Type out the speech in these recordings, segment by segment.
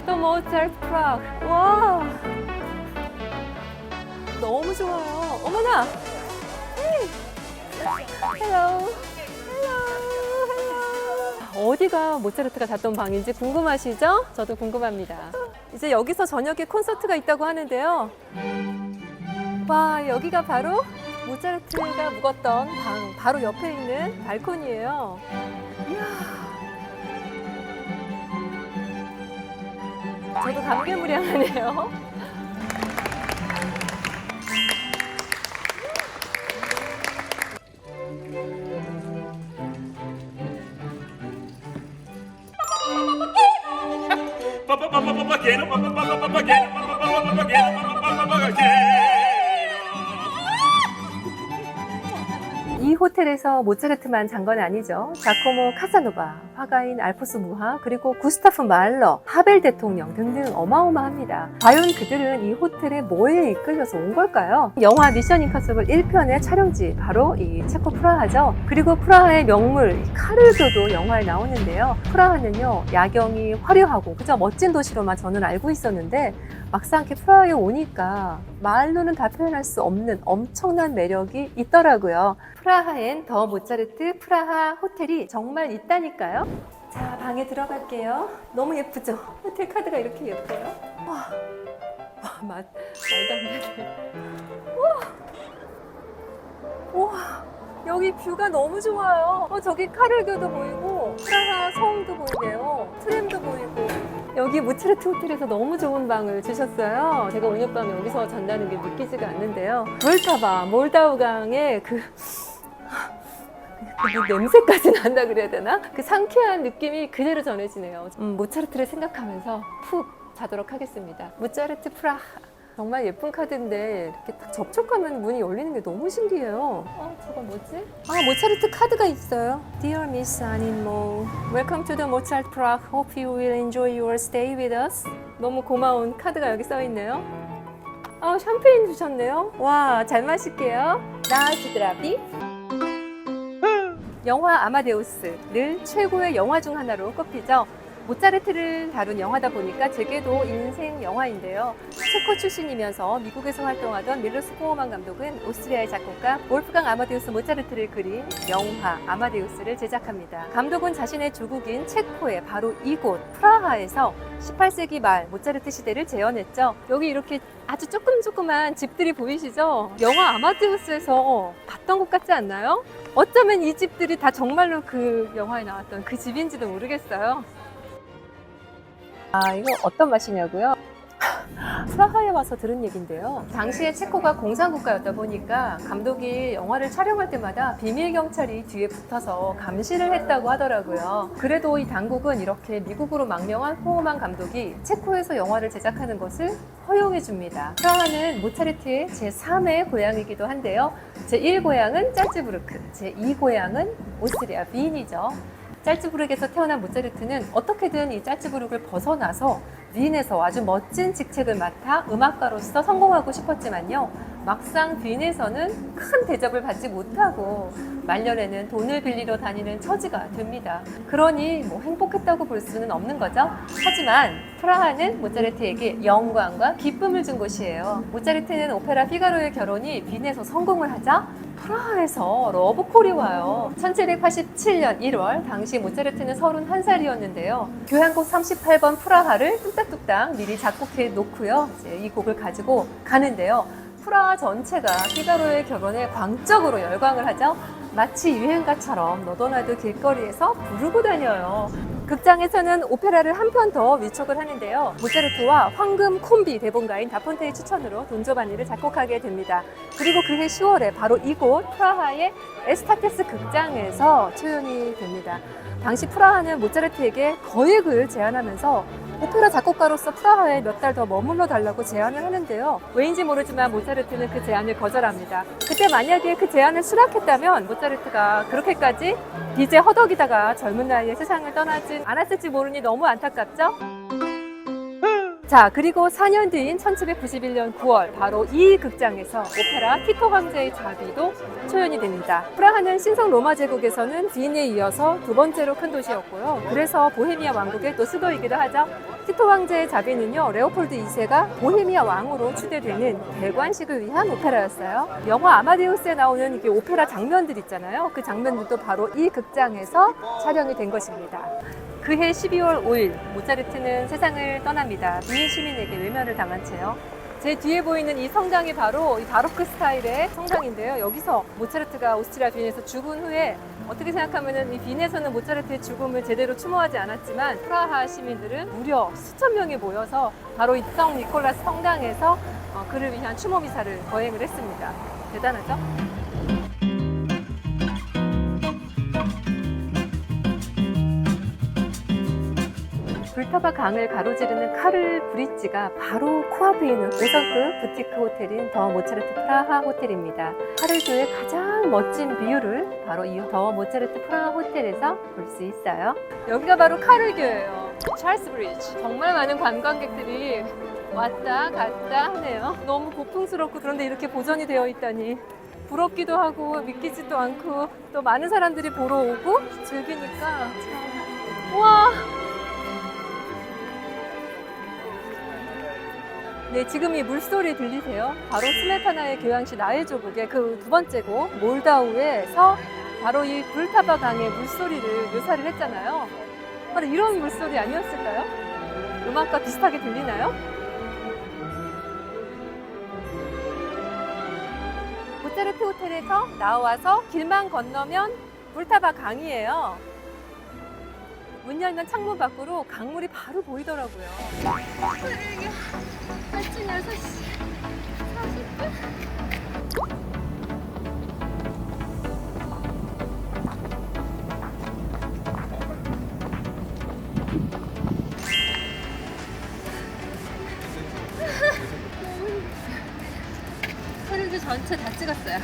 또 모차르트 프라하. 와, 너무 좋아요. 어머나. 헤이. 헬로. 어디가 모차르트가 잤던 방인지 궁금하시죠? 저도 궁금합니다. 이제 여기서 저녁에 콘서트가 있다고 하는데요. 와, 여기가 바로 모차르트가 묵었던 방 바로 옆에 있는 발코니예요. 이야. 저도 감개무량하네요. 이 호텔에서 모차르트만 잔 건 아니죠. 자코모 카사노바, 화가인 알포스 무하, 그리고 구스타프 말러, 하벨 대통령 등등 어마어마합니다. 과연 그들은 이 호텔에 뭐에 이끌려서 온 걸까요? 영화 미션 임파서블 1편의 촬영지, 바로 이 체코 프라하죠. 그리고 프라하의 명물 카를교도 영화에 나오는데요. 프라하는요, 야경이 화려하고 그저 멋진 도시로만 저는 알고 있었는데 막상 이렇게 프라하에 오니까 말로는 다 표현할 수 없는 엄청난 매력이 있더라고요. 프라하엔 더 모차르트 프라하 호텔이 정말 있다니까요. 자, 방에 들어갈게요. 너무 예쁘죠? 호텔 카드가 이렇게 예뻐요. 와, 말도 안 되네. 와, 여기 뷰가 너무 좋아요. 저기 카를교도 보이고 프라하 성도 보이네요. 트램도 보이고. 여기 모차르트 호텔에서 너무 좋은 방을 주셨어요. 제가 오늘 밤에 여기서 잔다는 게 믿기지가 않는데요. 몰타바, 몰다우강의 그 냄새까지 난다 그래야 되나? 그 상쾌한 느낌이 그대로 전해지네요. 모차르트를 생각하면서 푹 자도록 하겠습니다. 모차르트 프라하. 정말 예쁜 카드인데 이렇게 딱 접촉하면 문이 열리는 게 너무 신기해요. 저거 뭐지? 모차르트 카드가 있어요. Dear Miss Animo, Welcome to the Mozart Prague. Hope you will enjoy your stay with us. 너무 고마운 카드가 여기 써 있네요. 샴페인 주셨네요. 와, 잘 마실게요. 나시드라비. 영화 아마데우스, 늘 최고의 영화 중 하나로 꼽히죠. 모차르트를 다룬 영화다 보니까 제게도 인생 영화인데요. 체코 출신이면서 미국에서 활동하던 밀로스 포어만 감독은 오스트리아의 작곡가 wolfgang 아마데우스 모차르트를 그린 영화 아마데우스를 제작합니다. 감독은 자신의 조국인 체코의 바로 이곳 프라하에서 18세기 말 모차르트 시대를 재현했죠. 여기 이렇게 아주 조그만 집들이 보이시죠? 영화 아마데우스에서 봤던 것 같지 않나요? 어쩌면 이 집들이 다 정말로 그 영화에 나왔던 그 집인지도 모르겠어요. 이거 어떤 맛이냐고요? 프라하에 와서 들은 얘기인데요. 당시에 체코가 공산국가였다 보니까 감독이 영화를 촬영할 때마다 비밀 경찰이 뒤에 붙어서 감시를 했다고 하더라고요. 그래도 이 당국은 이렇게 미국으로 망명한 포어만 감독이 체코에서 영화를 제작하는 것을 허용해 줍니다. 프라하는 모차르트의 제3의 고향이기도 한데요. 제1고향은 짤츠부르크, 제2고향은 오스트리아 비인이죠. 짤츠부르크에서 태어난 모차르트는 어떻게든 이 짤츠부르크를 벗어나서 빈에서 아주 멋진 직책을 맡아 음악가로서 성공하고 싶었지만요. 막상 빈에서는 큰 대접을 받지 못하고 말년에는 돈을 빌리러 다니는 처지가 됩니다. 그러니 행복했다고 볼 수는 없는 거죠. 하지만 프라하는 모차르트에게 영광과 기쁨을 준 곳이에요. 모차르트는 오페라 피가로의 결혼이 빈에서 성공을 하자 프라하에서 러브콜이 와요. 1787년 1월 당시 모차르트는 31살이었는데요. 교향곡 38번 프라하를 뚝딱뚝딱 미리 작곡해 놓고요. 이제 이 곡을 가지고 가는데요. 프라하 전체가 피가로의 결혼에 광적으로 열광을 하죠. 마치 유행가처럼 너도나도 길거리에서 부르고 다녀요. 극장에서는 오페라를 한 편 더 위촉을 하는데요. 모차르트와 황금 콤비 대본가인 다폰테의 추천으로 돈조바니를 작곡하게 됩니다. 그리고 그해 10월에 바로 이곳 프라하의 에스타테스 극장에서 초연이 됩니다. 당시 프라하는 모차르트에게 거액을 제안하면서 오페라 작곡가로서 프라하에 몇 달 더 머물러 달라고 제안을 하는데요. 왜인지 모르지만 모차르트는 그 제안을 거절합니다. 그때 만약에 그 제안을 수락했다면 모차르트가 그렇게까지 빚에 허덕이다가 젊은 나이에 세상을 떠나진 않았을지 모르니 너무 안타깝죠? 자, 그리고 4년 뒤인 1791년 9월 바로 이 극장에서 오페라 티토 황제의 자비도 초연이 됩니다. 프라하는 신성 로마 제국에서는 빈에 이어서 두 번째로 큰 도시였고요. 그래서 보헤미아 왕국의 또 수도이기도 하죠. 티토 왕제의 자비는요, 레오폴드 2세가 보헤미아 왕으로 추대되는 대관식을 위한 오페라였어요. 영화 아마데우스에 나오는 이게 오페라 장면들 있잖아요. 그 장면들도 바로 이 극장에서 촬영이 된 것입니다. 그해 12월 5일 모차르트는 세상을 떠납니다. 빈 시민에게 외면을 당한 채요. 제 뒤에 보이는 이 성당이 바로 이 바로크 스타일의 성당인데요. 여기서 모차르트가 오스트리아 빈에서 죽은 후에 어떻게 생각하면은 이 빈에서는 모차르트의 죽음을 제대로 추모하지 않았지만 프라하 시민들은 무려 수천 명이 모여서 바로 이 성 니콜라스 성당에서 그를 위한 추모 미사를 거행을 했습니다. 대단하죠? 불타바 강을 가로지르는 카를 브릿지가 바로 코앞에 있는 5성급 부티크 호텔인 더 모차르트 프라하 호텔입니다. 카를교의 가장 멋진 뷰를 바로 이 더 모차르트 프라하 호텔에서 볼 수 있어요. 여기가 바로 카를교예요. 찰스 브리지. 정말 많은 관광객들이 왔다 갔다 하네요. 너무 고풍스럽고 그런데 이렇게 보존이 되어 있다니 부럽기도 하고 믿기지도 않고 또 많은 사람들이 보러 오고 즐기니까 참. 와. 네, 지금 이 물소리 들리세요? 바로 스메타나의 교향시 나의 조국의 그 두 번째 곡 몰다우에서 바로 이 불타바 강의 물소리를 묘사를 했잖아요. 바로 이런 물소리 아니었을까요? 음악과 비슷하게 들리나요? 모차르트 호텔에서 나와서 길만 건너면 불타바 강이에요. 문 열면 창문 밖으로 강물이 바로 보이더라고요. 이게 아침 6시 40분? 카를교 전체 다 찍었어요.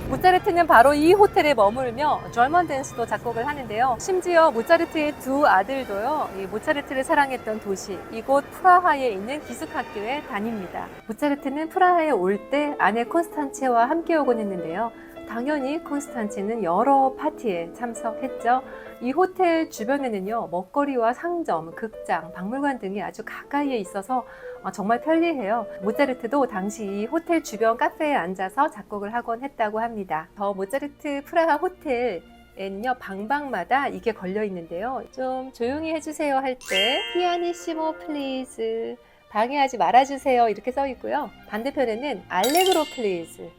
모차르트는 바로 이 호텔에 머물며 절먼 댄스도 작곡을 하는데요. 심지어 모차르트의 두 아들도요, 이 모차르트를 사랑했던 도시, 이곳 프라하에 있는 기숙학교에 다닙니다. 모차르트는 프라하에 올 때 아내 콘스탄체와 함께 오곤 했는데요. 당연히 콘스탄체는 여러 파티에 참석했죠. 이 호텔 주변에는요, 먹거리와 상점, 극장, 박물관 등이 아주 가까이에 있어서 정말 편리해요. 모차르트도 당시 이 호텔 주변 카페에 앉아서 작곡을 하곤 했다고 합니다. 더 모차르트 프라하 호텔에는요, 방방마다 이게 걸려 있는데요. 좀 조용히 해주세요 할 때 피아니시모 플리즈, 방해하지 말아주세요 이렇게 써 있고요. 반대편에는 알레그로 플리즈,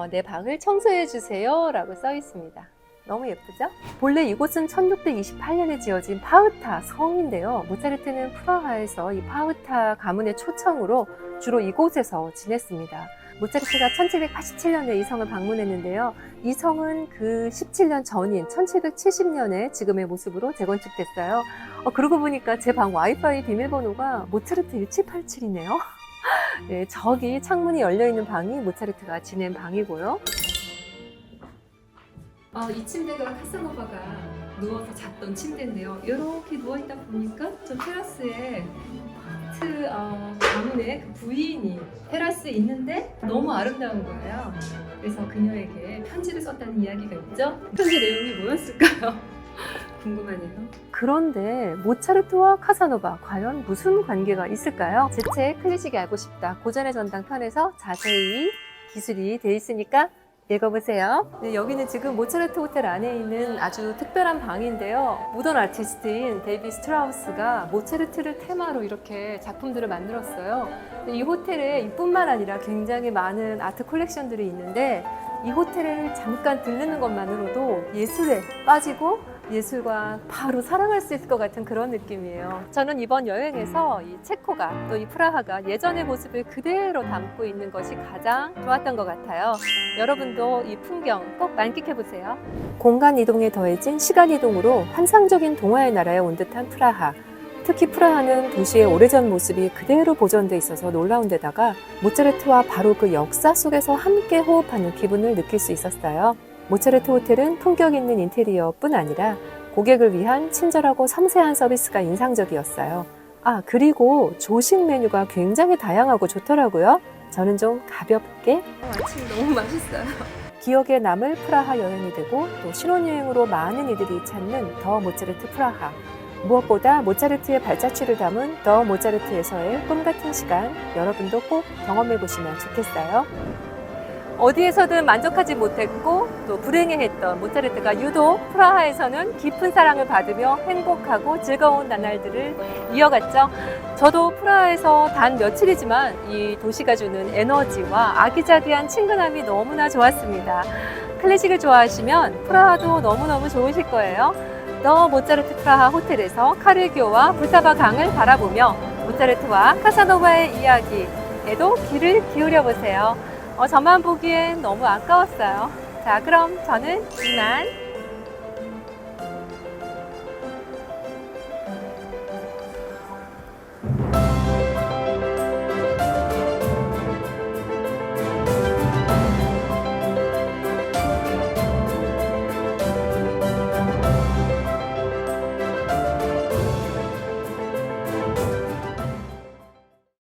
내 방을 청소해 주세요 라고 써 있습니다. 너무 예쁘죠? 본래 이곳은 1628년에 지어진 파흐타 성인데요. 모차르트는 프라하에서 이 파흐타 가문의 초청으로 주로 이곳에서 지냈습니다. 모차르트가 1787년에 이 성을 방문했는데요. 이 성은 그 17년 전인 1770년에 지금의 모습으로 재건축됐어요. 그러고 보니까 제 방 와이파이 비밀번호가 모차르트 1787이네요. 네, 저기 창문이 열려있는 방이 모차르트가 지낸 방이고요. 이 침대가 카사노바가 누워서 잤던 침대인데요. 이렇게 누워있다 보니까 저 테라스에 가문의 그 부인이 테라스에 있는데 너무 아름다운 거예요. 그래서 그녀에게 편지를 썼다는 이야기가 있죠. 편지 내용이 뭐였을까요? 궁금하네요. 그런데 모차르트와 카사노바 과연 무슨 관계가 있을까요? 제 책 클래식이 알고 싶다 고전의 전당 편에서 자세히 기술이 돼 있으니까 읽어보세요. 네, 여기는 지금 모차르트 호텔 안에 있는 아주 특별한 방인데요. 모던 아티스트인 데이비 스트라우스가 모차르트를 테마로 이렇게 작품들을 만들었어요. 이 호텔에 이뿐만 아니라 굉장히 많은 아트 컬렉션들이 있는데 이 호텔을 잠깐 들르는 것만으로도 예술에 빠지고 예술과 바로 사랑할 수 있을 것 같은 그런 느낌이에요. 저는 이번 여행에서 이 체코가 또 이 프라하가 예전의 모습을 그대로 담고 있는 것이 가장 좋았던 것 같아요. 여러분도 이 풍경 꼭 만끽해보세요. 공간 이동에 더해진 시간 이동으로 환상적인 동화의 나라에 온 듯한 프라하. 특히 프라하는 도시의 오래전 모습이 그대로 보존돼 있어서 놀라운 데다가 모차르트와 바로 그 역사 속에서 함께 호흡하는 기분을 느낄 수 있었어요. 모차르트 호텔은 품격 있는 인테리어뿐 아니라 고객을 위한 친절하고 섬세한 서비스가 인상적이었어요. 그리고 조식 메뉴가 굉장히 다양하고 좋더라고요. 저는 좀 가볍게 아침 너무 맛있어요. 기억에 남을 프라하 여행이 되고 또 신혼여행으로 많은 이들이 찾는 더 모차르트 프라하. 무엇보다 모차르트의 발자취를 담은 더 모차르트에서의 꿈같은 시간, 여러분도 꼭 경험해 보시면 좋겠어요. 어디에서든 만족하지 못했고 또 불행해했던 모차르트가 유독 프라하에서는 깊은 사랑을 받으며 행복하고 즐거운 나날들을 이어갔죠. 저도 프라하에서 단 며칠이지만 이 도시가 주는 에너지와 아기자기한 친근함이 너무나 좋았습니다. 클래식을 좋아하시면 프라하도 너무너무 좋으실 거예요. 더 모차르트 프라하 호텔에서 카르교와 불사바 강을 바라보며 모차르트와 카사노바의 이야기에도 귀를 기울여 보세요. 저만 보기엔 너무 아까웠어요. 자, 그럼 저는 이만